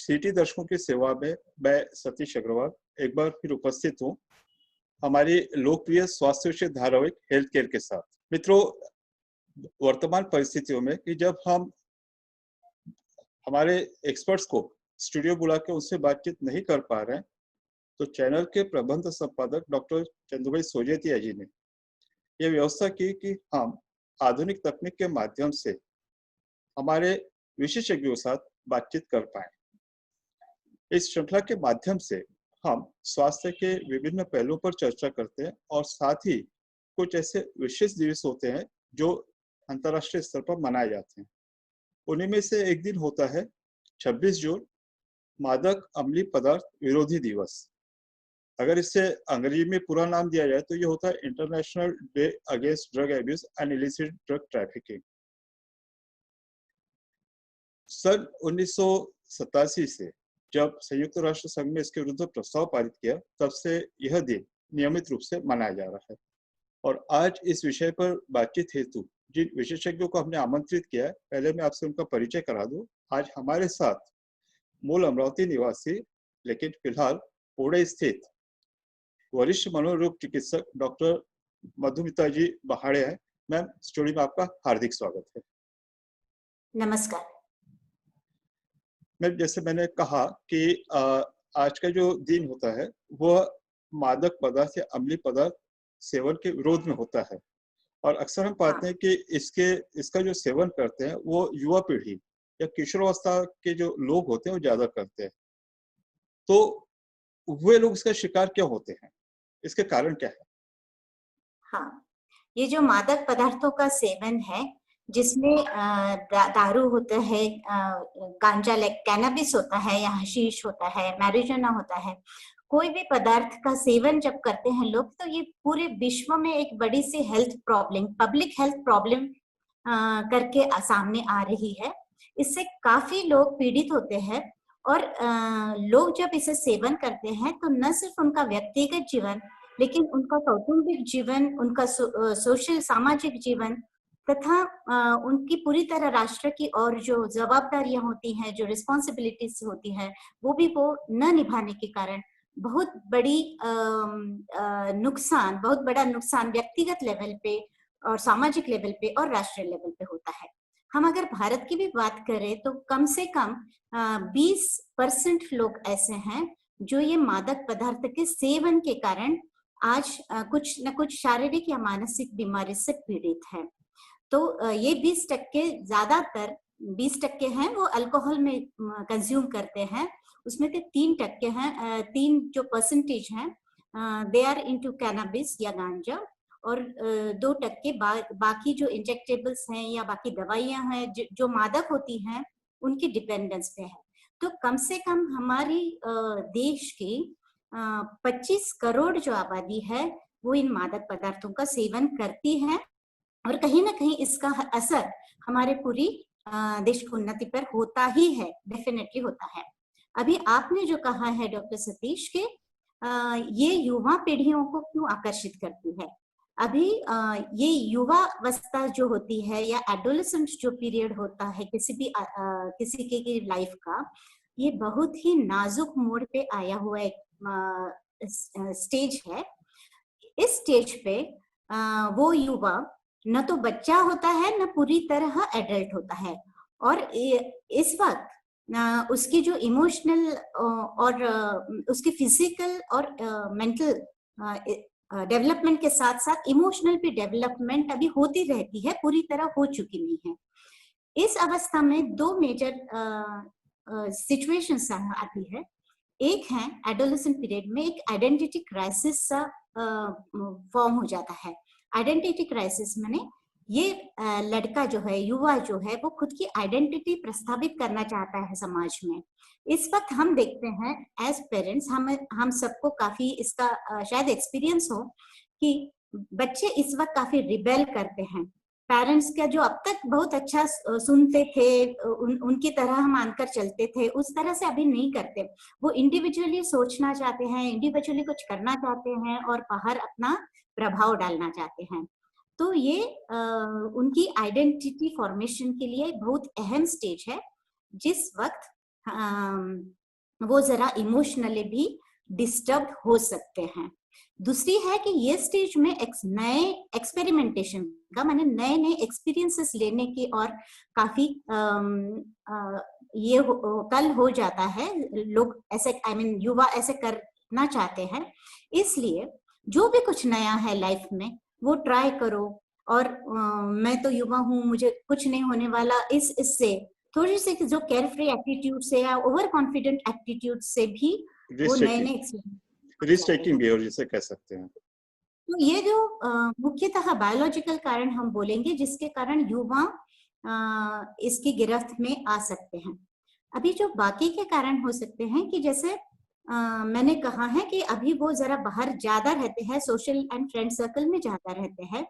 City दर्शकों की सेवा में मैं सतीश अग्रवाल एक बार फिर उपस्थित हूँ हमारी लोकप्रिय स्वास्थ्य विषय धारावाहिक हेल्थ केयर के साथ। मित्रों, वर्तमान परिस्थितियों में कि जब हम हमारे एक्सपर्ट्स को स्टूडियो बुला के उनसे बातचीत नहीं कर पा रहे हैं, तो चैनल के प्रबंध संपादक डॉक्टर चंदुभाई सोजेतिया जी ने यह व्यवस्था की कि हम आधुनिक तकनीक के माध्यम से हमारे विशेषज्ञों के साथ बातचीत कर पाए। इस श्रृंखला के माध्यम से हम स्वास्थ्य के विभिन्न पहलुओं पर चर्चा करते हैं और साथ ही कुछ ऐसे विशेष दिवस होते हैं जो अंतर्राष्ट्रीय स्तर पर मनाए जाते हैं। उन्हीं में से एक दिन होता है 26 जून, मादक अम्लीय पदार्थ विरोधी दिवस। अगर इसे अंग्रेजी में पूरा नाम दिया जाए तो ये होता है international day against drug abuse and illicit drug trafficking. सन 1987 से जब संयुक्त राष्ट्र संघ ने इसके विरुद्ध प्रस्ताव पारित किया, तब से यह दिन नियमित रूप से मनाया जा रहा है। और आज इस विषय पर बातचीत हेतु जिन विशेषज्ञों को हमने आमंत्रित किया है, पहले मैं आपसे उनका परिचय करा दूं। आज हमारे साथ मूल अमरावती निवासी लेकिन फिलहाल पुणे स्थित वरिष्ठ मनोरोग चिकित्सक डॉक्टर मधुमिता जी बहाड़े हैं। मैम, स्टूडियो में आपका हार्दिक स्वागत है। नमस्कार मैम, जैसे मैंने कहा कि आज का जो दिन होता है वह मादक पदार्थ या अम्लीय पदार्थ सेवन के विरोध में होता है। और अक्सर हम पाते हैं कि इसका जो सेवन करते हैं वो युवा पीढ़ी या किशोरावस्था के जो लोग होते हैं वो ज्यादा करते हैं। तो वे लोग इसका शिकार क्यों होते हैं, इसके कारण क्या है? हाँ, ये जो मादक पदार्थों का सेवन है जिसमें दारू होता है, गांजा कैनबिस होता है या हशीश होता है, मैरिजुआना होता है, कोई भी पदार्थ का सेवन जब करते हैं लोग, तो ये पूरे विश्व में एक बड़ी सी health problem, public health problem करके सामने आ रही है। इससे काफी लोग पीड़ित होते हैं और लोग जब इसे सेवन करते हैं तो न सिर्फ उनका व्यक्तिगत जीवन, लेकिन उनका कौटुंबिक जीवन, उनका सोशल सामाजिक जीवन तथा उनकी पूरी तरह राष्ट्र की और जो जवाबदारियां होती हैं, जो रिस्पॉन्सिबिलिटीज होती है, वो भी वो न निभाने के कारण बहुत बड़ा नुकसान व्यक्तिगत लेवल पे और सामाजिक लेवल पे और राष्ट्रीय लेवल पे होता है। हम अगर भारत की भी बात करें तो कम से कम 20% लोग ऐसे हैं जो ये मादक पदार्थ के सेवन के कारण आज कुछ न कुछ शारीरिक या मानसिक बीमारी से पीड़ित है। तो ये 20% ज्यादातर 20% हैं वो अल्कोहल में कंज्यूम करते हैं, उसमें से 3% हैं, 3 जो परसेंटेज हैं दे आर इनटू कैनबिस या गांजा, और 2% बाकी जो इंजेक्टेबल्स हैं या बाकी दवाइयां हैं जो मादक होती हैं उनकी डिपेंडेंस पे है। तो कम से कम हमारी देश की 25 करोड़ जो आबादी है वो इन मादक पदार्थों का सेवन करती है और कहीं ना कहीं इसका असर हमारे पूरी देश की उन्नति पर होता ही है, डेफिनेटली होता है। अभी आपने जो कहा है डॉक्टर सतीश के ये युवा पीढ़ियों को क्यों आकर्षित करती है, अभी ये युवा अवस्था जो होती है या एडोलेसेंट जो पीरियड होता है किसी के लाइफ का, ये बहुत ही नाजुक मोड़ पे आया हुआ एक स्टेज है। इस स्टेज पे वो युवा न तो बच्चा होता है न पूरी तरह एडल्ट होता है, और इस वक्त उसकी जो इमोशनल और उसकी फिजिकल और मेंटल डेवलपमेंट के साथ साथ इमोशनल भी डेवलपमेंट अभी होती रहती है, पूरी तरह हो चुकी नहीं है। इस अवस्था में 2 मेजर सिचुएशंस आती है। एक है एडोलेसेंट पीरियड में एक आइडेंटिटी क्राइसिस सा फॉर्म हो जाता है। आइडेंटिटी क्राइसिस माने ये लड़का जो है, युवा जो है, वो खुद की आइडेंटिटी प्रस्तावित करना चाहता है समाज में। इस वक्त हम देखते हैं एज पेरेंट्स, हम सबको काफी इसका शायद एक्सपीरियंस हो कि बच्चे इस वक्त काफी रिबेल करते हैं। पेरेंट्स का जो अब तक बहुत अच्छा सुनते थे, उनकी तरह मानकर चलते थे, उस तरह से अभी नहीं करते। वो इंडिविजुअली सोचना चाहते हैं, इंडिविजुअली कुछ करना चाहते हैं और बाहर अपना प्रभाव डालना चाहते हैं। तो ये उनकी आइडेंटिटी फॉर्मेशन के लिए बहुत अहम स्टेज है, जिस वक्त वो जरा इमोशनली भी डिस्टर्ब हो सकते हैं। दूसरी है कि ये स्टेज में नए एक्सपेरिमेंटेशन का, माने नए नए एक्सपीरियंसेस लेने की और काफी कल हो जाता है। लोग ऐसे युवा ऐसे करना चाहते हैं, इसलिए जो भी कुछ नया है लाइफ में वो ट्राई करो। और मैं तो युवा हूँ, मुझे कुछ नहीं होने वाला, इससे थोड़ी सी जो केयर फ्री एटीट्यूड से या ओवर कॉन्फिडेंट एटीट्यूड से भी वो नए नए रिस्क टेकिंग बिहेवियर जिसे कह सकते हैं। तो ये जो मुख्यतः बायोलॉजिकल कारण हम बोलेंगे जिसके कारण युवा इसकी गिरफ्त में आ सकते हैं। अभी जो बाकी के कारण हो सकते हैं कि जैसे मैंने कहा है कि अभी वो जरा बाहर ज्यादा रहते हैं, सोशल एंड फ्रेंड सर्कल में ज्यादा रहते हैं,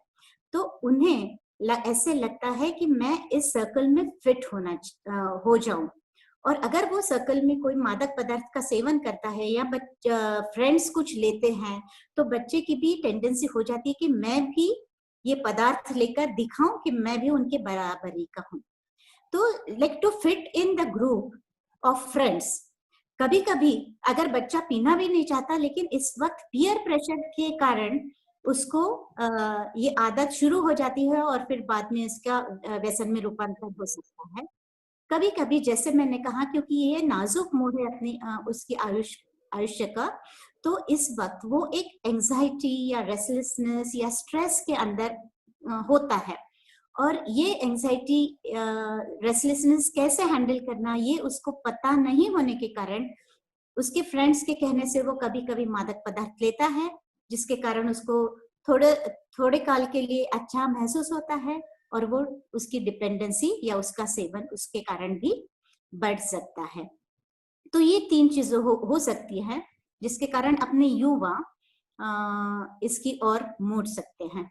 तो उन्हें ऐसे लगता है कि मैं इस सर्कल में फिट हो जाऊं। और अगर वो सर्कल में कोई मादक पदार्थ का सेवन करता है या फ्रेंड्स कुछ लेते हैं, तो बच्चे की भी टेंडेंसी हो जाती है कि मैं भी ये पदार्थ लेकर दिखाऊं कि मैं भी उनके बराबरी का हूं। तो like to fit in the group of friends, कभी कभी अगर बच्चा पीना भी नहीं चाहता, लेकिन इस वक्त पीयर प्रेशर के कारण उसको ये आदत शुरू हो जाती है और फिर बाद में इसका व्यसन में रूपांतर हो सकता है। कभी कभी जैसे मैंने कहा, क्योंकि ये नाजुक मोड़ है अपनी उसकी आयुष्य का, तो इस वक्त वो एक एंजाइटी या रेस्टलेसनेस या स्ट्रेस के अंदर होता है। और ये एंजाइटी रेस्टलेसनेस कैसे हैंडल करना ये उसको पता नहीं होने के कारण उसके फ्रेंड्स के कहने से वो कभी कभी मादक पदार्थ लेता है, जिसके कारण उसको थोड़े काल के लिए अच्छा महसूस होता है और वो उसकी डिपेंडेंसी या उसका सेवन उसके कारण भी बढ़ सकता है। तो ये 3 चीजें हो सकती है जिसके कारण अपने युवा इसकी ओर मुड़ सकते हैं।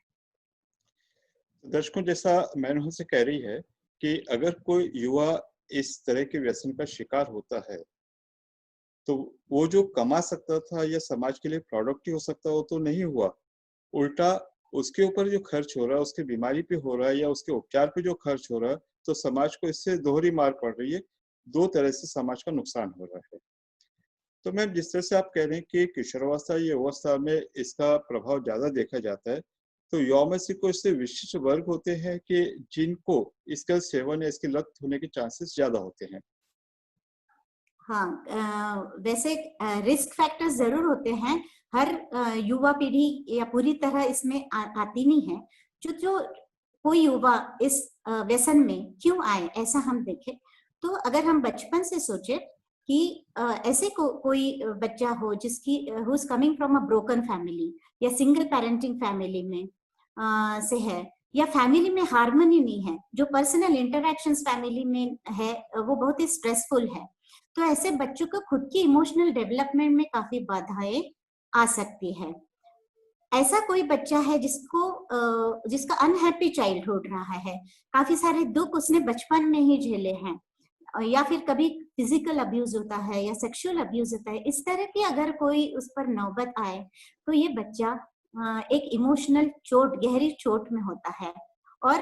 दर्शकों, जैसा मैनन से कह रही है कि अगर कोई युवा इस तरह के व्यसन का शिकार होता है, तो वो जो कमा सकता था या समाज के लिए प्रोडक्टिव हो सकता वो तो नहीं हुआ, उल्टा उसके ऊपर जो खर्च हो रहा है, उसकी बीमारी पे हो रहा है या उसके उपचार पे जो खर्च हो रहा है, तो समाज को इससे दोहरी मार पड़ रही है। 2 तरह से समाज का नुकसान हो रहा है। तो मैम, जिस तरह से आप कह रहे हैं कि किशोरावस्था या अवस्था में इसका प्रभाव ज्यादा देखा जाता है, तो युवाओं में से कोई इससे विशिष्ट वर्ग होते हैं कि जिनको इसका सेवन या इसकी लत होने के चांसेस ज्यादा होते हैं? हाँ, वैसे रिस्क फैक्टर्स जरूर होते हैं। हर युवा पीढ़ी या पूरी तरह इसमें आती नहीं है। जो कोई युवा इस व्यसन में क्यों आए, ऐसा हम देखें तो अगर हम बचपन से सोचे कि ऐसे कोई बच्चा हो जिसकी who is coming from a broken family या सिंगल पेरेंटिंग फैमिली में से है, या फैमिली में हार्मनी नहीं है, जो पर्सनल इंटरैक्शंस फैमिली में है वो बहुत ही स्ट्रेसफुल है, तो ऐसे बच्चों को खुद की इमोशनल डेवलपमेंट में काफी बाधाएं आ सकती है। ऐसा कोई बच्चा है जिसका अनहैप्पी चाइल्डहुड रहा है, काफी सारे दुख उसने बचपन में ही झेले हैं, या फिर कभी फिजिकल अब्यूज होता है या सेक्सुअल अब्यूज होता है, इस तरह की अगर कोई उस पर नौबत आए तो ये बच्चा एक इमोशनल चोट, गहरी चोट में होता है। और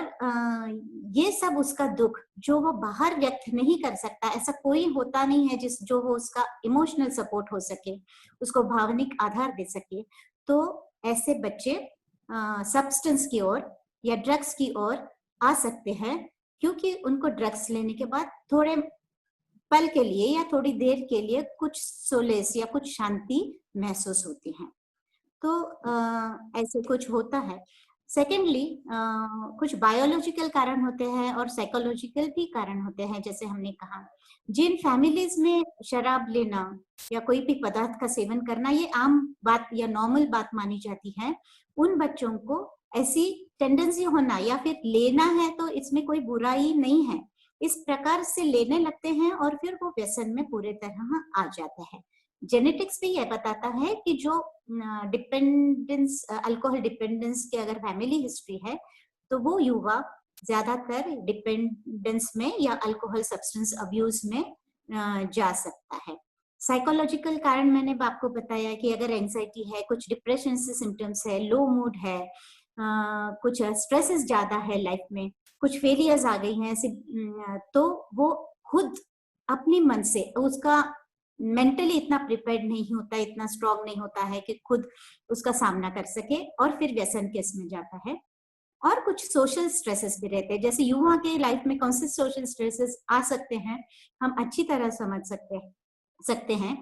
ये सब उसका दुख जो वो बाहर व्यक्त नहीं कर सकता, ऐसा कोई होता नहीं है जो वो उसका इमोशनल सपोर्ट हो सके, उसको भावनिक आधार दे सके, तो ऐसे बच्चे सब्सटेंस की ओर या ड्रग्स की ओर आ सकते हैं, क्योंकि उनको ड्रग्स लेने के बाद थोड़े पल के लिए या थोड़ी देर के लिए कुछ सोलेस या कुछ शांति महसूस होती है। तो ऐसे कुछ होता है। सेकेंडली कुछ बायोलॉजिकल कारण होते हैं और साइकोलॉजिकल भी कारण होते हैं। जैसे हमने कहा, जिन फैमिलीज में शराब लेना या कोई भी पदार्थ का सेवन करना ये आम बात या नॉर्मल बात मानी जाती है, उन बच्चों को ऐसी टेंडेंसी होना या फिर लेना है तो इसमें कोई बुराई नहीं है, इस प्रकार से लेने लगते हैं और फिर वो व्यसन में पूरे तरह आ जाते हैं। जेनेटिक्स भी यह बताता है कि जो डिपेंडेंस, अल्कोहल डिपेंडेंस की अगर फैमिली हिस्ट्री है तो वो युवा ज्यादातर डिपेंडेंस में या अल्कोहल सब्सटेंस अब्यूज में जा सकता है। साइकोलॉजिकल कारण मैंने आपको बताया कि अगर एंजाइटी है, कुछ डिप्रेशन से सिम्टम्स है, लो मूड है, कुछ स्ट्रेसेस ज्यादा है लाइफ में, कुछ फेलियर्स आ गई हैं ऐसे, तो वो खुद अपने मन से उसका मेंटली इतना प्रिपेयर्ड नहीं होता, इतना स्ट्रांग नहीं होता है कि खुद उसका सामना कर सके और फिर व्यसन के इसमें जाता है। और कुछ सोशल स्ट्रेसेस भी रहते हैं, जैसे युवा के लाइफ में कौन से सोशल स्ट्रेसेस आ सकते हैं, हम अच्छी तरह समझ सकते हैं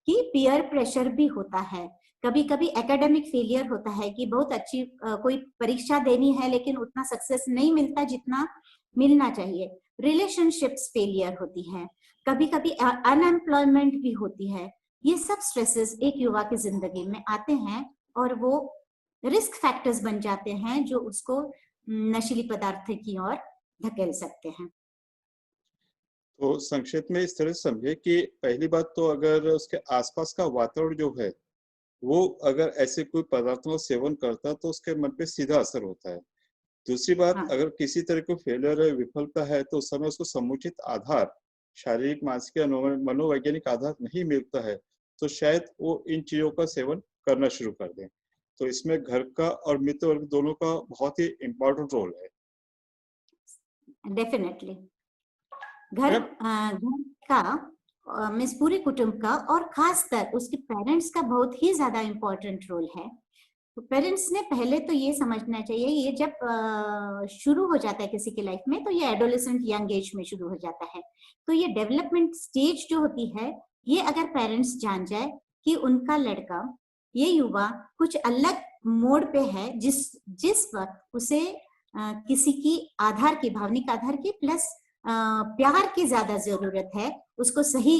कि पीयर प्रेशर भी होता है। कभी कभी एकेडमिक फेलियर होता है कि बहुत अच्छी कोई परीक्षा देनी है लेकिन उतना सक्सेस नहीं मिलता जितना मिलना चाहिए। रिलेशनशिप्स फेलियर होती है, कभी कभी अनएम्प्लॉयमेंट भी होती है। ये सब स्ट्रेसेस एक युवा की जिंदगी में आते हैं और वो रिस्क फैक्टर्स बन जाते हैं जो उसको नशीली पदार्थ की ओर धकेल सकते हैं। तो संक्षेप में इस तरह से समझे कि पहली बात तो अगर उसके आसपास का वातावरण जो है वो अगर ऐसे कोई पदार्थों का सेवन करता है तो उसके मन पे सीधा असर होता है। दूसरी बात, हाँ, अगर किसी तरह का फेलियर है, विफलता है, तो उस समय उसको समुचित आधार, शारीरिक, मानसिक या मनोवैज्ञानिक आधार नहीं मिलता है, तो शायद वो इन चीज़ों का सेवन करना शुरू कर दें। तो इसमें घर का और मित्र वर्ग दोनों का बहुत ही इम्पोर्टेंट रोल है। डेफिनेटली घर मैम, घर का मीन्स पूरे कुटुंब का और खासकर उसके पेरेंट्स का बहुत ही ज्यादा इम्पोर्टेंट रोल है। तो पेरेंट्स ने पहले तो ये समझना चाहिए, ये जब शुरू हो जाता है किसी की लाइफ में तो ये एडोलेसेंट यंग एज में शुरू हो जाता है। तो ये डेवलपमेंट स्टेज जो होती है, ये अगर पेरेंट्स जान जाए कि उनका लड़का, ये युवा कुछ अलग मोड पे है, जिस जिस वक्त उसे किसी की आधार की, भावनिक आधार की प्लस प्यार की ज्यादा जरूरत है उसको सही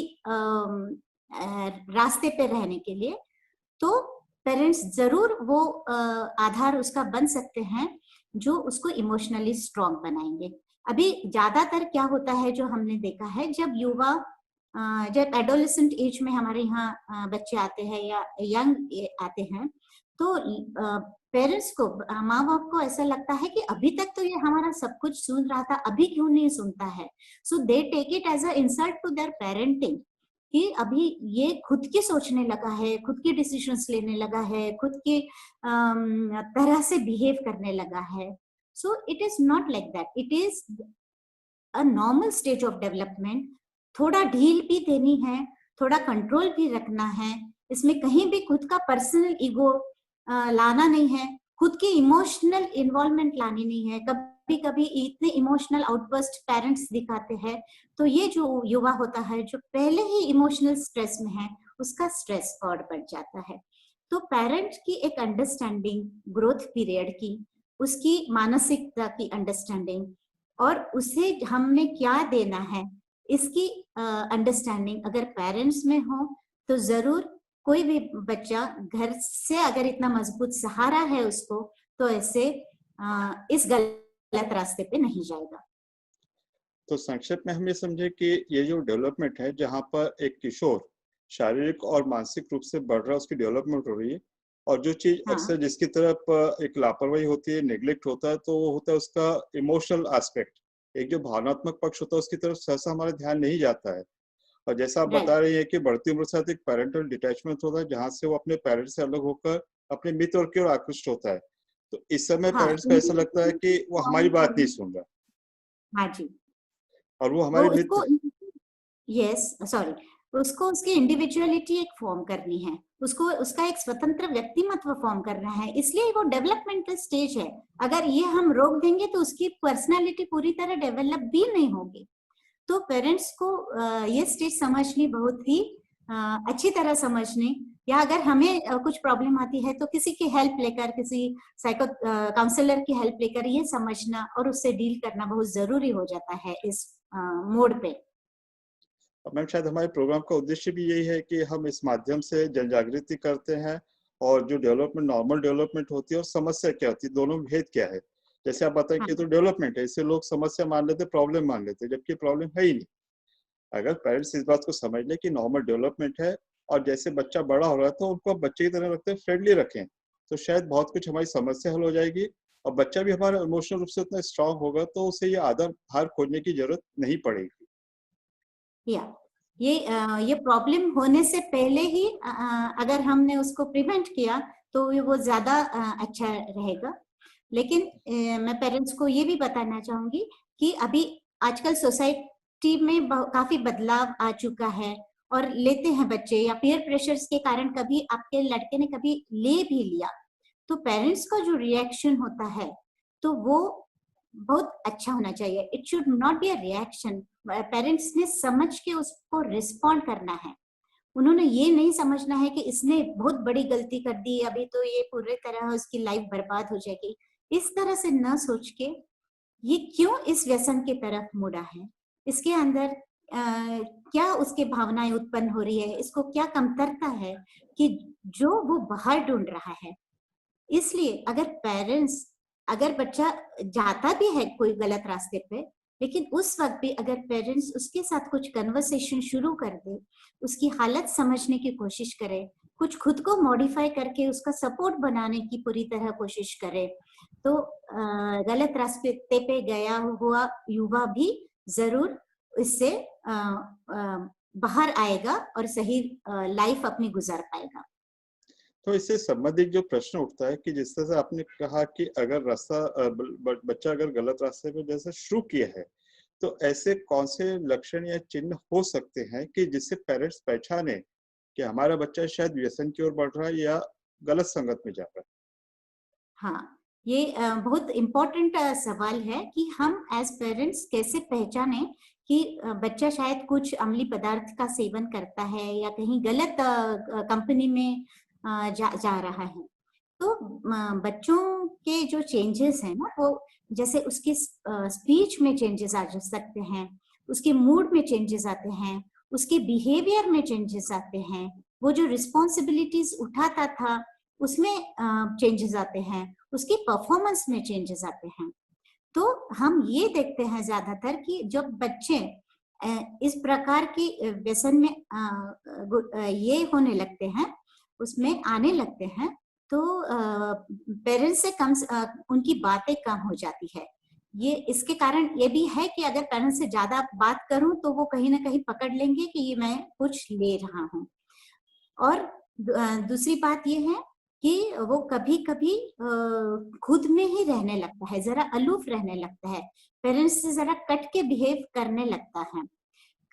रास्ते पे रहने के लिए, तो पेरेंट्स जरूर वो आधार उसका बन सकते हैं जो उसको इमोशनली स्ट्रांग बनाएंगे। अभी ज्यादातर क्या होता है जो हमने देखा है, जब युवा जब एडोलेसेंट एज में हमारे यहाँ बच्चे आते हैं या यंग आते हैं, तो पेरेंट्स को, माँ बाप को ऐसा लगता है कि अभी तक तो ये हमारा सब कुछ सुन रहा था, अभी क्यों नहीं सुनता है। So they take it as a insult to their parenting कि अभी ये खुद की सोचने लगा है, खुद की डिसीजंस लेने लगा है, खुद की तरह से बिहेव करने लगा है। So it is not like that, it is a normal stage of development. थोड़ा ढील भी देनी है, थोड़ा कंट्रोल भी रखना है, इसमें कहीं भी खुद का पर्सनल ईगो लाना नहीं है, खुद की इमोशनल इन्वॉल्वमेंट लानी नहीं है। कभी कभी इतने इमोशनल आउटबर्स्ट पेरेंट्स दिखाते हैं, तो ये जो युवा होता है जो पहले ही इमोशनल स्ट्रेस में है, उसका स्ट्रेस और बढ़ जाता है। तो पेरेंट की एक अंडरस्टैंडिंग ग्रोथ पीरियड की, उसकी मानसिकता की अंडरस्टैंडिंग और उसे हमने क्या देना है, इसकी अंडरस्टैंडिंग अगर पेरेंट्स में हो, तो जरूर कोई भी बच्चा घर से अगर इतना मजबूत सहारा है उसको, तो ऐसे इस गलत रास्ते पे नहीं जाएगा। तो संक्षेप में हम ये समझे कि ये जो डेवलपमेंट है, जहाँ पर एक किशोर शारीरिक और मानसिक रूप से बढ़ रहा है, उसकी डेवलपमेंट हो रही है, और जो चीज हाँ, अक्सर जिसकी तरफ एक लापरवाही होती है, नेग्लेक्ट होता है, तो वो होता है उसका इमोशनल एस्पेक्ट। एक जो भावनात्मक पक्ष होता है उसकी तरफ सहसा हमारा ध्यान नहीं जाता है। और जैसा आप बता राइट, रही है कि बढ़ती उम्र के साथ एक पेरेंटल डिटैचमेंट होता है, जहाँ से वो अपने पेरेंट्स से अलग होकर अपने मित्र की ओर आकृष्ट होता है। तो इस समय हाँ, पेरेंट्स को ऐसा लगता है कि वो हमारी बात नहीं सुन रहा, हाँ जी, और वो वो हमारे उसको, मित्र। यस सॉरी, उसको उसकी इंडिविजुअलिटी एक फॉर्म करनी है, उसको उसका एक स्वतंत्र व्यक्तिमत्व फॉर्म करना है, इसलिए वो डेवलपमेंटल स्टेज है। अगर ये हम रोक देंगे तो उसकी पर्सनालिटी पूरी तरह डेवलप भी नहीं होगी। तो पेरेंट्स को ये स्टेज समझनी बहुत ही अच्छी तरह समझनी, या अगर हमें कुछ प्रॉब्लम आती है तो किसी की हेल्प लेकर, किसी साइको काउंसलर की हेल्प लेकर ये समझना और उससे डील करना बहुत जरूरी हो जाता है इस मोड पे। और मैम, शायद हमारे प्रोग्राम का उद्देश्य भी यही है कि हम इस माध्यम से जन जागृति करते हैं, और जो डेवलपमेंट, नॉर्मल डेवलपमेंट होती है और समस्या क्या होती है, दोनों में भेद क्या है। जैसे आप बताएं हाँ, कि तो डेवलपमेंट है, इसे लोग समस्या मान लेते, प्रॉब्लम मान लेते, जबकि प्रॉब्लम है ही नहीं। अगर पेरेंट्स इस बात को समझ ले कि नॉर्मल डेवलपमेंट है, और जैसे बच्चा बड़ा हो रहा है तो उनको आप बच्चे की तरह रखते हैं, फ्रेंडली रखें, तो शायद बहुत कुछ हमारी समस्या हल हो जाएगी। और बच्चा भी हमारा इमोशनल रूप से उतना स्ट्रांग होगा, तो उसे ये आदत बाहर खोजने की जरूरत नहीं पड़ेगी। या ये प्रॉब्लम होने से पहले ही अगर हमने उसको प्रिवेंट किया तो वो ज्यादा अच्छा रहेगा। लेकिन मैं पेरेंट्स को ये भी बताना चाहूंगी कि अभी आजकल सोसाइटी टीम में काफी बदलाव आ चुका है और लेते हैं बच्चे, या पीयर प्रेशर्स के कारण कभी आपके लड़के ने कभी ले भी लिया, तो पेरेंट्स का जो रिएक्शन होता है तो वो बहुत अच्छा होना चाहिए। It should not be a reaction. Parents ने समझ के उसको रिस्पॉन्ड करना है। उन्होंने ये नहीं समझना है कि इसने बहुत बड़ी गलती कर दी, अभी तो ये पूरी तरह उसकी लाइफ बर्बाद हो जाएगी। इस तरह से न सोच के ये क्यों इस व्यसन की तरफ मुड़ा है, इसके अंदर क्या उसके भावनाएं उत्पन्न हो रही है, इसको क्या कमतरता है कि जो वो बाहर ढूंढ रहा है। इसलिए अगर बच्चा जाता भी है कोई गलत रास्ते पे, लेकिन उस वक्त भी अगर पेरेंट्स उसके साथ कुछ कन्वर्सेशन शुरू कर दे, उसकी हालत समझने की कोशिश करे, कुछ खुद को मॉडिफाई करके उसका सपोर्ट बनाने की पूरी तरह कोशिश करे, तो गलत रास्ते पे गया हुआ युवा भी जरूर इससे बाहर आएगा और सही लाइफ अपनी गुजार पाएगा। तो इससे संबंधित जो प्रश्न उठता है कि जिस तरह से आपने कहा कि अगर बच्चा अगर गलत रास्ते पे जैसे शुरू किया है, तो ऐसे कौन से लक्षण या चिन्ह हो सकते हैं कि जिससे पेरेंट्स पहचाने कि हमारा बच्चा शायद व्यसन की ओर बढ़ रहा है या गलत संगत में जा रहा है? हाँ, ये बहुत इम्पोर्टेंट सवाल है कि हम एज पेरेंट्स कैसे पहचाने कि बच्चा शायद कुछ अम्लीय पदार्थ का सेवन करता है या कहीं गलत कंपनी में जा रहा है। तो बच्चों के जो चेंजेस हैं ना, वो जैसे उसकी स्पीच में चेंजेस आ सकते हैं, उसके मूड में चेंजेस आते हैं, उसके बिहेवियर में चेंजेस आते हैं, वो जो रिस्पॉन्सिबिलिटीज उठाता था उसमें चेंजेस आते हैं, उसकी परफॉर्मेंस में चेंजेस आते हैं। तो हम ये देखते हैं ज्यादातर कि जब बच्चे इस प्रकार की व्यसन में ये होने लगते हैं, उसमें आने लगते हैं, तो पेरेंट्स से उनकी बातें कम हो जाती है। ये इसके कारण ये भी है कि अगर पेरेंट्स से ज्यादा बात करूं तो वो कहीं ना कहीं पकड़ लेंगे कि ये मैं कुछ ले रहा हूँ। और दूसरी बात ये है कि वो कभी-कभी खुद में ही रहने लगता है, जरा अलूफ रहने लगता है, पेरेंट्स से जरा कट के बिहेव करने लगता है।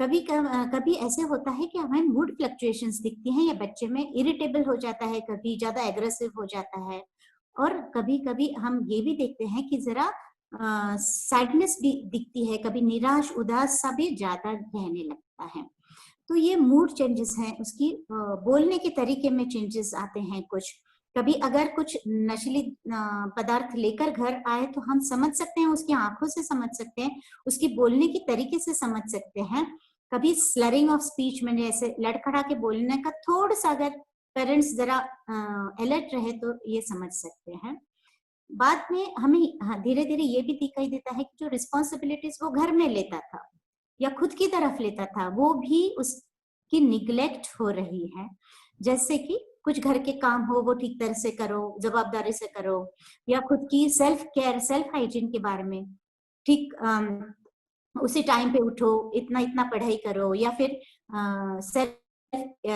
कभी ऐसे होता है कि हमें मूड फ्लक्चुएशंस दिखती हैं, या बच्चे में इरिटेबल हो जाता है, कभी ज्यादा एग्रेसिव हो जाता है, और कभी-कभी हम ये भी देखते हैं कि जरा सैडनेस भी दिखती है, कभी निराश उदास सा भी ज्यादा रहने लगता है। तो ये मूड चेंजेस हैं, उसकी बोलने के तरीके में चेंजेस आते हैं कुछ। कभी अगर कुछ नशीली पदार्थ लेकर घर आए तो हम समझ सकते हैं, उसकी आंखों से समझ सकते हैं, उसकी बोलने के तरीके से समझ सकते हैं। कभी स्लरिंग ऑफ स्पीच में जैसे लड़खड़ा के बोलने का थोड़ा सा अगर पेरेंट्स जरा अलर्ट रहे तो ये समझ सकते हैं। बाद में हमें धीरे धीरे ये भी दिखाई देता है कि जो रिस्पॉन्सिबिलिटीज वो घर में लेता था या खुद की तरफ लेता था, वो भी उसकी निग्लेक्ट हो रही है। जैसे कि कुछ घर के काम हो वो ठीक तरह से करो, जवाबदारी से करो, या खुद की सेल्फ केयर सेल्फ हाइजीन के बारे में ठीक उसी टाइम पे उठो, इतना इतना पढ़ाई करो, या फिर सेल्फ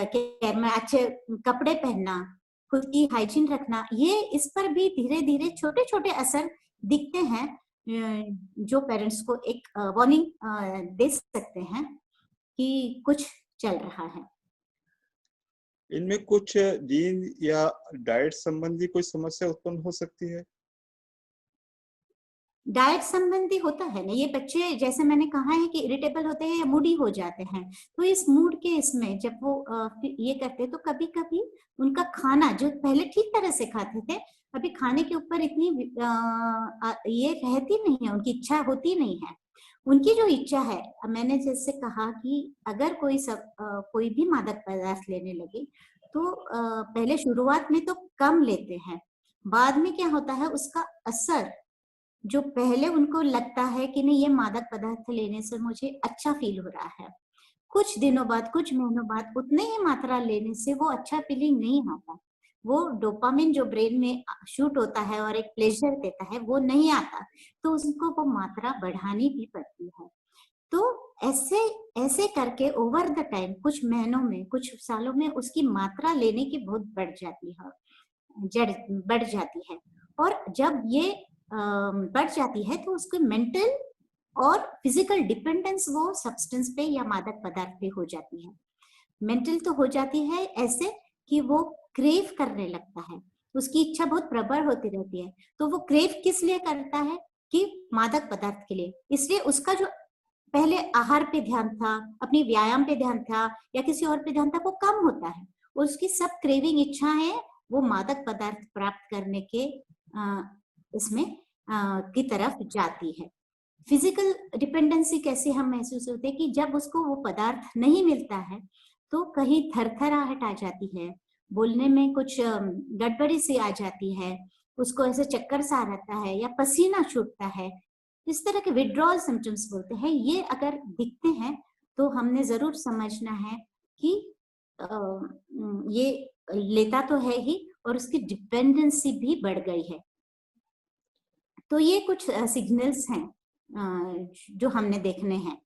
केयर में अच्छे कपड़े पहनना, खुद की हाइजीन रखना, ये इस पर भी धीरे धीरे छोटे छोटे असर दिखते हैं, जो पेरेंट्स को एक वार्निंग दे सकते हैं कि कुछ चल रहा है। इनमें कुछ नींद या डाइट संबंधी कोई समस्या उत्पन्न हो सकती है? डाइट संबंधी होता है ना, ये बच्चे जैसे मैंने कहा है कि इरिटेबल होते हैं या मूडी हो जाते हैं, तो इस मूड के इसमें जब वो ये करते हैं तो कभी कभी उनका खाना जो पहले ठीक तरह से खाते थे, अभी खाने के ऊपर इतनी ये रहती नहीं है, उनकी इच्छा होती नहीं है। उनकी जो इच्छा है, मैंने जैसे कहा कि अगर कोई भी मादक पदार्थ लेने लगे तो पहले शुरुआत में तो कम लेते हैं, बाद में क्या होता है उसका असर, जो पहले उनको लगता है कि नहीं ये मादक पदार्थ लेने से मुझे अच्छा फील हो रहा है, कुछ दिनों बाद कुछ महीनों बाद उतने ही मात्रा लेने से वो अच्छा फीलिंग नहीं आता, वो डोपामिन जो ब्रेन में शूट होता है और एक प्लेजर देता है वो नहीं आता, तो उसको वो मात्रा बढ़ानी भी पड़ती है। तो ऐसे ऐसे करके ओवर द टाइम कुछ महीनों में कुछ सालों में उसकी मात्रा लेने की बहुत बढ़ जाती है, जड़ बढ़ जाती है। और जब ये बढ़ जाती है तो उसको मेंटल और फिजिकल डिपेंडेंस वो सब्सटेंस पे या मादक पदार्थ पे हो जाती है। मेंटल तो हो जाती है ऐसे कि वो क्रेव करने लगता है, उसकी इच्छा बहुत प्रबल होती रहती है। तो वो क्रेव किस लिए करता है? कि मादक पदार्थ के लिए। इसलिए उसका जो पहले आहार पे ध्यान था, अपनी व्यायाम पे ध्यान था या किसी और पे ध्यान था, वो कम होता है। उसकी सब क्रेविंग इच्छाएं वो मादक पदार्थ प्राप्त करने के इसमें की तरफ जाती है। फिजिकल डिपेंडेंसी कैसे हम महसूस होते हैं कि जब उसको वो पदार्थ नहीं मिलता है तो कहीं थरथराहट आ जाती है, बोलने में कुछ गड़बड़ी सी आ जाती है, उसको ऐसे चक्कर सा रहता है या पसीना छूटता है। इस तरह के विड्रॉल सिम्टम्स बोलते हैं। ये अगर दिखते हैं तो हमने जरूर समझना है कि ये लेता तो है ही और उसकी डिपेंडेंसी भी बढ़ गई है। तो ये कुछ सिग्नल्स हैं जो हमने देखने हैं।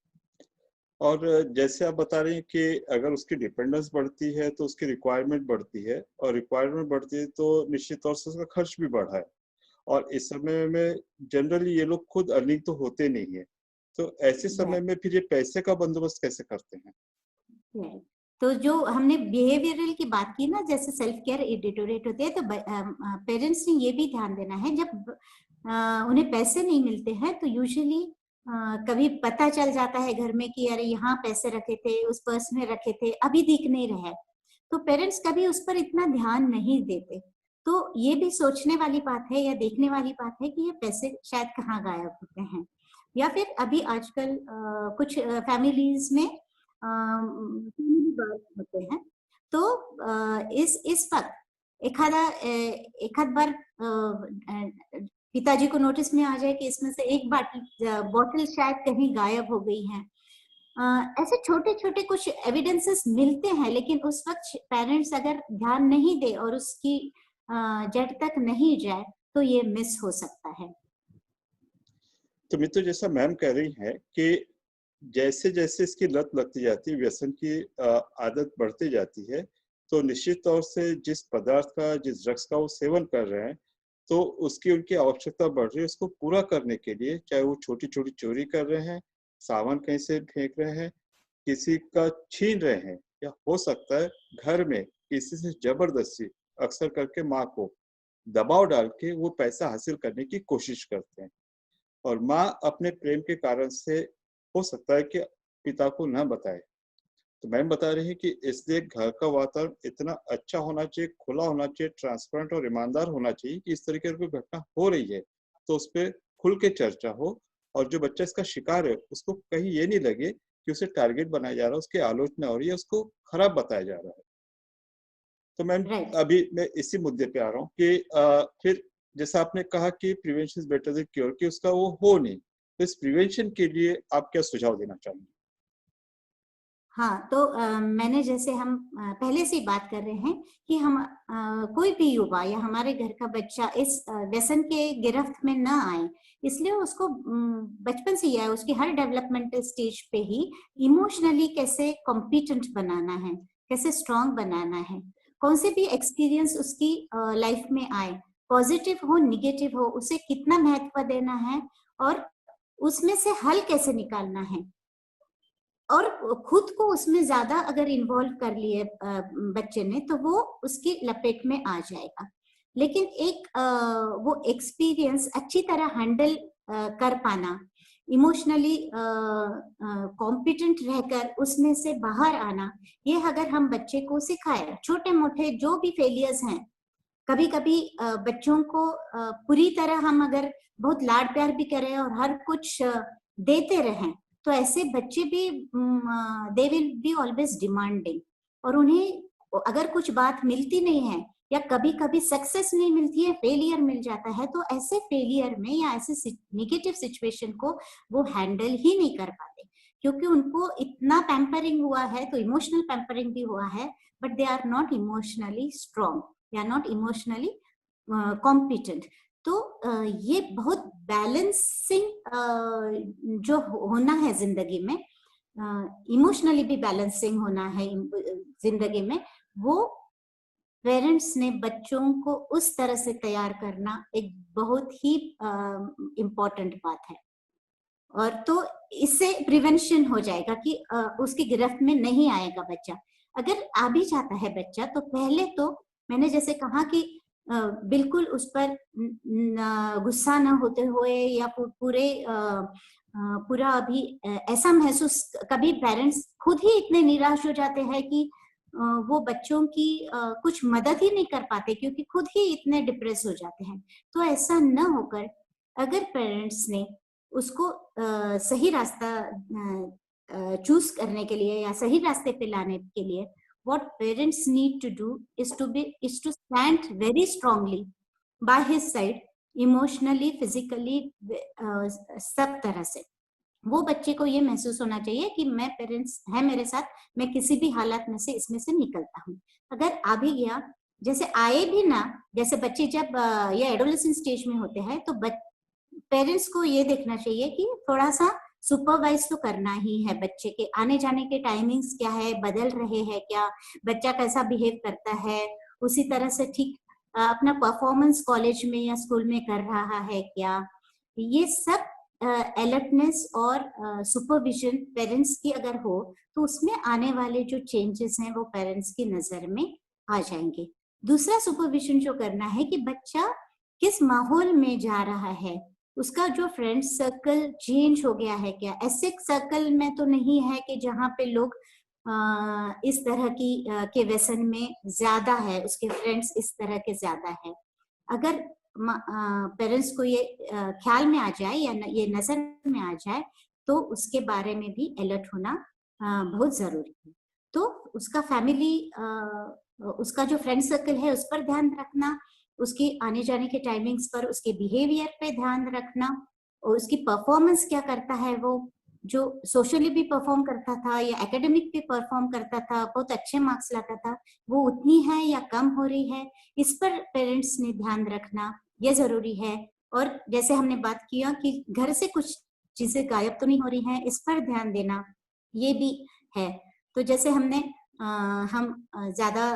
और जैसे आप बता रही हैं कि अगर उसकी डिपेंडेंस बढ़ती है तो उसकी रिक्वायरमेंट बढ़ती है, और रिक्वायरमेंट बढ़ती है तो निश्चित तौर से उसका खर्च भी बढ़ा है। और इस समय में जनरली ये लोग खुद अर्निंग तो होते नहीं है, तो ऐसे समय में फिर ये पैसे का बंदोबस्त कैसे करते हैं? Right. तो जो हमने बिहेवियरल की बात की ना, जैसे सेल्फ केयर डिटोरेट होती है, तो पेरेंट्स ने ये भी ध्यान देना है जब उन्हें पैसे नहीं मिलते हैं तो यूजुअली कभी पता चल जाता है घर में कि अरे यहाँ पैसे रखे थे, उस पर्स में रखे थे, अभी दिख नहीं रहे, तो पेरेंट्स कभी उस पर इतना ध्यान नहीं देते। तो ये भी सोचने वाली बात है या देखने वाली बात है कि ये पैसे शायद कहाँ गायब होते हैं। या फिर अभी आजकल कुछ फैमिलीज में फैमिली बार होते हैं, तो इस वक्त एखाद बार पिताजी को नोटिस में आ जाए कि इसमें से एक बॉटल शायद कहीं गायब हो गई है। ऐसे छोटे छोटे कुछ एविडेंसेस मिलते हैं, लेकिन उस वक्त पेरेंट्स अगर ध्यान नहीं दे और उसकी जड़ तक नहीं जाए तो ये मिस हो सकता है। तो मित्र, जैसा मैम कह रही हैं कि जैसे जैसे इसकी लत लगती जाती है, व्यसन की आदत बढ़ती जाती है, तो निश्चित तौर से जिस पदार्थ का, जिस ड्रग्स का वो सेवन कर रहे हैं, तो उसकी उनकी आवश्यकता बढ़ रही है उसको पूरा करने के लिए। चाहे वो छोटी छोटी चोरी कर रहे हैं, सामान कहीं से फेंक रहे हैं, किसी का छीन रहे हैं, या हो सकता है घर में किसी से जबरदस्ती, अक्सर करके माँ को दबाव डाल के वो पैसा हासिल करने की कोशिश करते हैं। और माँ अपने प्रेम के कारण से हो सकता है कि पिता को न बताए। तो मैम बता रही है कि इसलिए घर का वातावरण इतना अच्छा होना चाहिए, खुला होना चाहिए, ट्रांसपेरेंट और ईमानदार होना चाहिए कि इस तरीके की कोई घटना हो रही है तो उस पर खुल के चर्चा हो, और जो बच्चा इसका शिकार है उसको कहीं ये नहीं लगे कि उसे टारगेट बनाया जा रहा है, उसकी आलोचना हो रही है, उसको खराब बताया जा रहा है। तो मैम, राइट। अभी मैं इसी मुद्दे पे आ रहा हूँ कि फिर जैसा आपने कहा कि prevention is better than cure, कि उसका वो हो नहीं, तो इस प्रिवेंशन के लिए आप क्या सुझाव देना चाहेंगे? हाँ, तो मैंने जैसे हम पहले से ही बात कर रहे हैं कि हम कोई भी युवा या हमारे घर का बच्चा इस व्यसन के गिरफ्त में ना आए, इसलिए उसको बचपन से ही है, उसकी हर डेवलपमेंटल स्टेज पे ही इमोशनली कैसे कॉम्पिटेंट बनाना है, कैसे स्ट्रांग बनाना है, कौन से भी एक्सपीरियंस उसकी लाइफ में आए, पॉजिटिव हो निगेटिव हो, उसे कितना महत्व देना है और उसमें से हल कैसे निकालना है। और खुद को उसमें ज्यादा अगर इन्वॉल्व कर लिए बच्चे ने तो वो उसकी लपेट में आ जाएगा। लेकिन एक वो एक्सपीरियंस अच्छी तरह हैंडल कर पाना, इमोशनली कॉम्पिटेंट रहकर उसमें से बाहर आना, ये अगर हम बच्चे को सिखाए, छोटे मोटे जो भी फेलियर्स हैं, कभी कभी बच्चों को पूरी तरह हम अगर बहुत लाड प्यार भी करें और हर कुछ देते रहें तो ऐसे बच्चे भी they will be always demanding, और उन्हें अगर कुछ बात मिलती नहीं है या कभी कभी सक्सेस नहीं मिलती है, फेलियर मिल जाता है, तो ऐसे फेलियर में या ऐसे निगेटिव सिचुएशन को वो हैंडल ही नहीं कर पाते, क्योंकि उनको इतना पैम्परिंग हुआ है, तो इमोशनल पैम्परिंग भी हुआ है, but they are not emotionally strong, they are not emotionally competent. तो ये बहुत बैलेंसिंग जो होना है जिंदगी में, इमोशनली भी बैलेंसिंग होना है जिंदगी में, वो पेरेंट्स ने बच्चों को उस तरह से तैयार करना एक बहुत ही इम्पोर्टेंट बात है। और तो इससे प्रिवेंशन हो जाएगा कि उसकी गिरफ्त में नहीं आएगा बच्चा। अगर आ भी जाता है बच्चा तो पहले तो मैंने जैसे कहा कि बिल्कुल उस पर गुस्सा न होते हुए या पूरे पूरा अभी ऐसा महसूस, कभी पेरेंट्स खुद ही इतने निराश हो जाते हैं कि वो बच्चों की कुछ मदद ही नहीं कर पाते क्योंकि खुद ही इतने डिप्रेस हो जाते हैं। तो ऐसा न होकर अगर पेरेंट्स ने उसको सही रास्ता चूज करने के लिए या सही रास्ते पे लाने के लिए, what parents need to do is to stand very strongly by his side, emotionally, physically, सब तरह से। वो बच्चे को ये महसूस होना चाहिए कि मैं, पेरेंट्स है मेरे साथ, मैं किसी भी हालात में से इसमें से निकलता हूँ। अगर आ भी गया, जैसे आए भी ना, जैसे बच्चे जब ये एडोलेसेंस स्टेज में होते हैं तो पेरेंट्स को ये देखना चाहिए कि थोड़ा सा सुपरवाइज तो करना ही है बच्चे के आने जाने के टाइमिंग्स क्या है, बदल रहे हैं क्या, बच्चा कैसा बिहेव करता है, उसी तरह से ठीक अपना परफॉर्मेंस कॉलेज में या स्कूल में कर रहा है क्या, ये सब अलर्टनेस और सुपरविजन पेरेंट्स की अगर हो तो उसमें आने वाले जो चेंजेस हैं वो पेरेंट्स की नजर में आ जाएंगे। दूसरा सुपरविजन जो करना है कि बच्चा किस माहौल में जा रहा है, उसका जो फ्रेंड सर्कल चेंज हो गया है क्या, ऐसे सर्कल में तो नहीं है कि जहाँ पे लोग इस तरह की के व्यसन में ज्यादा है, उसके फ्रेंड्स इस तरह के ज्यादा है। अगर पेरेंट्स को ये ख्याल में आ जाए या ये नजर में आ जाए तो उसके बारे में भी अलर्ट होना बहुत जरूरी है। तो उसका फैमिली, उसका जो फ्रेंड सर्कल है उस पर ध्यान रखना, उसकी आने जाने के टाइमिंग्स पर, उसके बिहेवियर पे ध्यान रखना, और उसकी परफॉर्मेंस क्या करता है, वो जो सोशली भी परफॉर्म करता था या एकेडमिक भी परफॉर्म करता था, बहुत अच्छे मार्क्स लाता था, वो उतनी है या कम हो रही है, इस पर पेरेंट्स ने ध्यान रखना, ये जरूरी है। और जैसे हमने बात किया कि घर से कुछ चीजें गायब तो नहीं हो रही हैं, इस पर ध्यान देना, ये भी है। तो जैसे हमने हम ज्यादा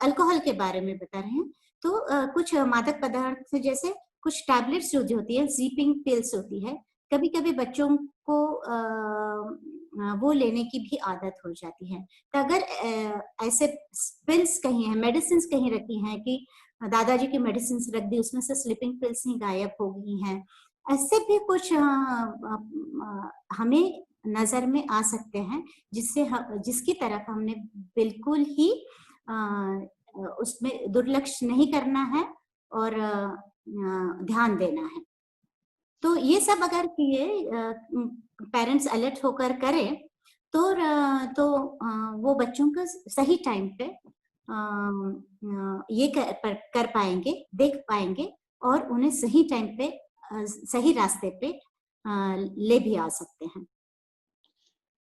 अल्कोहल के बारे में बता रहे हैं, तो कुछ मादक पदार्थ जैसे कुछ टैबलेट्स जो होती है, स्लीपिंग पिल्स होती है, कभी कभी बच्चों को वो लेने की भी आदत हो जाती है। तो अगर ऐसे पिल्स कहीं है, मेडिसिन कहीं रखी हैं कि दादाजी की मेडिसिन रख दी, उसमें से स्लीपिंग पिल्स ही गायब हो गई हैं, ऐसे भी कुछ हमें नजर में आ सकते हैं जिससे जिसकी तरफ हमने बिल्कुल ही उसमें दुर्लक्ष्य नहीं करना है और ध्यान देना है। तो ये सब अगर किए, पेरेंट्स अलर्ट होकर करें तो वो बच्चों को सही टाइम पे ये कर पाएंगे, देख पाएंगे और उन्हें सही टाइम पे सही रास्ते पे ले भी आ सकते हैं।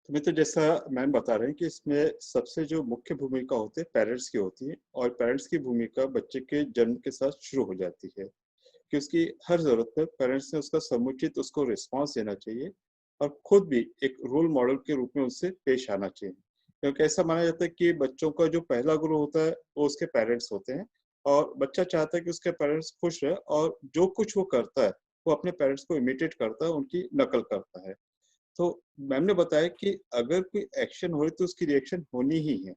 तो जैसा मैम बता रहे हैं कि इसमें सबसे जो मुख्य भूमिका होती है पेरेंट्स की होती है, और पेरेंट्स की भूमिका बच्चे के जन्म के साथ शुरू हो जाती है कि उसकी हर जरूरत पर पेरेंट्स ने उसका समुचित उसको रिस्पांस देना चाहिए और खुद भी एक रोल मॉडल के रूप में उससे पेश आना चाहिए। क्योंकि ऐसा माना जाता है कि बच्चों का जो पहला गुरु होता है वो उसके पेरेंट्स होते हैं, और बच्चा चाहता है कि उसके पेरेंट्स खुश रहे और जो कुछ वो करता है वो अपने पेरेंट्स को इमिटेट करता है, उनकी नकल करता है। तो मैम ने बताया कि अगर कोई एक्शन हो तो उसकी रिएक्शन होनी ही है।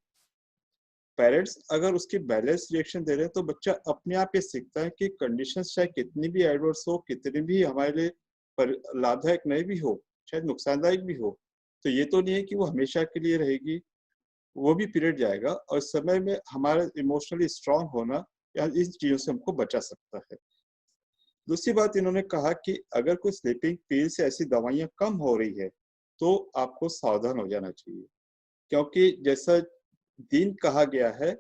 पेरेंट्स अगर उसकी बैलेंस रिएक्शन दे रहे हैं तो बच्चा अपने आप ये सीखता है कि कंडीशंस चाहे कितनी भी एडवर्स हो, कितनी भी हमारे लिए लाभदायक नहीं भी हो, शायद नुकसानदायक भी हो, तो ये तो नहीं है कि वो हमेशा के लिए रहेगी, वो भी पीरियड जाएगा और समय में हमारा इमोशनली स्ट्रांग होना या इन चीजों से हमको बचा सकता है। दूसरी बात इन्होंने कहा कि अगर कोई स्लीपिंग पिल से ऐसी दवाइयां कम हो रही है तो आपको सावधान हो जाना चाहिए, क्योंकि जैसा दिन कहा गया है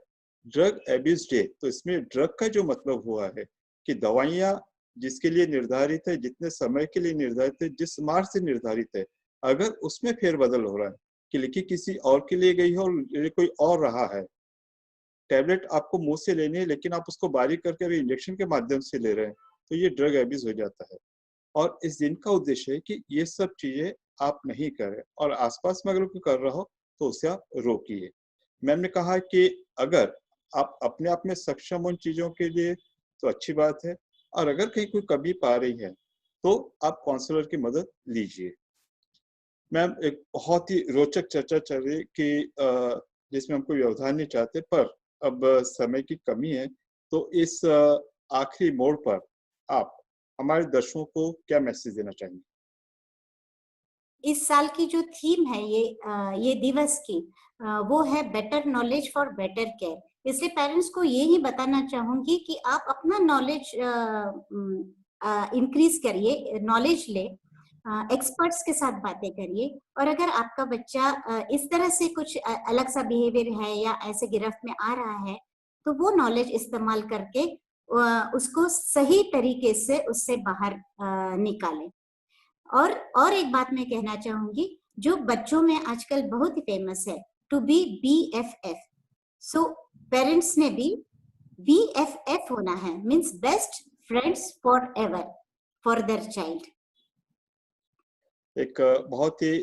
ड्रग एब्यूज डे, तो इसमें ड्रग का जो मतलब हुआ है कि दवाइयां जिसके लिए निर्धारित है, जितने समय के लिए निर्धारित है, जिस मार्ग से निर्धारित है, अगर उसमें फेरबदल हो रहा है कि लिखी किसी और के लिए गई है और कोई और रहा है, टैबलेट आपको मुंह से लेनी है लेकिन आप उसको बारीक करके अभी इंजेक्शन के माध्यम से ले रहे हैं, तो ये ड्रग एब्यूज हो जाता है। और इस दिन का उद्देश्य है कि ये सब चीजें आप नहीं करें और आसपास में अगर कोई कर रहा हो तो उसे आप रोकिए। मैम ने कहा कि अगर आप अपने आप में सक्षम उन चीजों के लिए तो अच्छी बात है, और अगर कहीं कोई कमी पा रही है तो आप काउंसलर की मदद लीजिए। मैम, एक बहुत ही रोचक चर्चा चल रही है कि जिसमें हम कोई व्यवधान नहीं चाहते, पर अब समय की कमी है, तो इस आखिरी मोड़ पर आप हमारे दर्शकों को क्या मैसेज देना चाहेंगे? इस साल की जो थीम है ये दिवस की, वो है better knowledge for better care. इसलिए पेरेंट्स को ये ही बताना चाहूंगी कि आप अपना नॉलेज इंक्रीज करिए, नॉलेज ले, एक्सपर्ट्स के साथ बातें करिए। और अगर आपका बच्चा इस तरह से कुछ अलग सा बिहेवियर है या ऐसे गिरफ्त में आ रहा है, तो वो नॉलेज इस्तेमाल करके उसको सही तरीके से उससे बाहर निकालें। और एक बात मैं कहना चाहूंगी, जो बच्चों में आजकल बहुत ही फेमस है, to be BFF। So parents ने भी BFF होना है, means best friends forever for their child. एक बहुत ही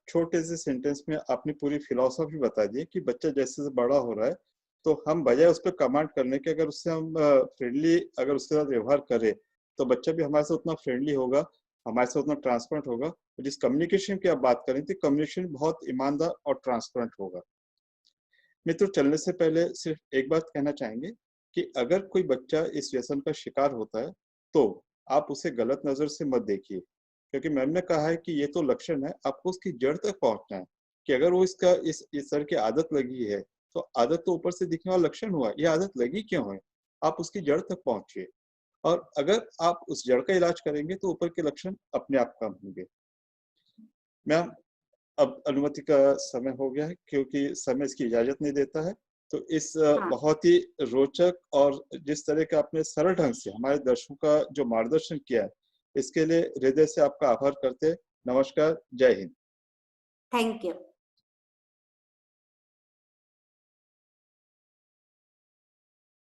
छोटे से सेंटेंस में आपने पूरी फिलॉसफी बता दी है कि बच्चा जैसे जैसे बड़ा हो रहा है, तो हम बजाय उस पर कमांड करने के, अगर उससे हम फ्रेंडली अगर उसके साथ व्यवहार करें, तो बच्चा भी हमारे से उतना फ्रेंडली होगा, हमारे से उतना ट्रांसपेरेंट होगा। जिस कम्युनिकेशन की आप बात करें थी, कम्युनिकेशन बहुत ईमानदार और ट्रांसपेरेंट होगा। मित्रों, चलने से पहले सिर्फ एक बात कहना चाहेंगे कि अगर कोई बच्चा इस व्यसन का शिकार होता है, तो आप उसे गलत नजर से मत देखिए, क्योंकि मैम ने कहा है कि ये तो लक्षण है, आपको उसकी जड़ तक पहुंचना है। कि अगर वो इसका इस तरह की आदत लगी है, तो आदत तो ऊपर से दिखने वाला लक्षण हुआ, ये आदत लगी क्यों है? आप उसकी जड़ तक पहुंचिए, और अगर आप उस जड़ का इलाज करेंगे, तो ऊपर के लक्षण अपने आप कम होंगे। मैम, अब अनुमति का समय हो गया है, क्योंकि समय इसकी इजाजत नहीं देता है। तो इस हाँ, बहुत ही रोचक और जिस तरह का आपने सरल ढंग से हमारे दर्शकों का जो मार्गदर्शन किया है, इसके लिए हृदय से आपका आभार करते हैं। नमस्कार, जय हिंद। Thank you.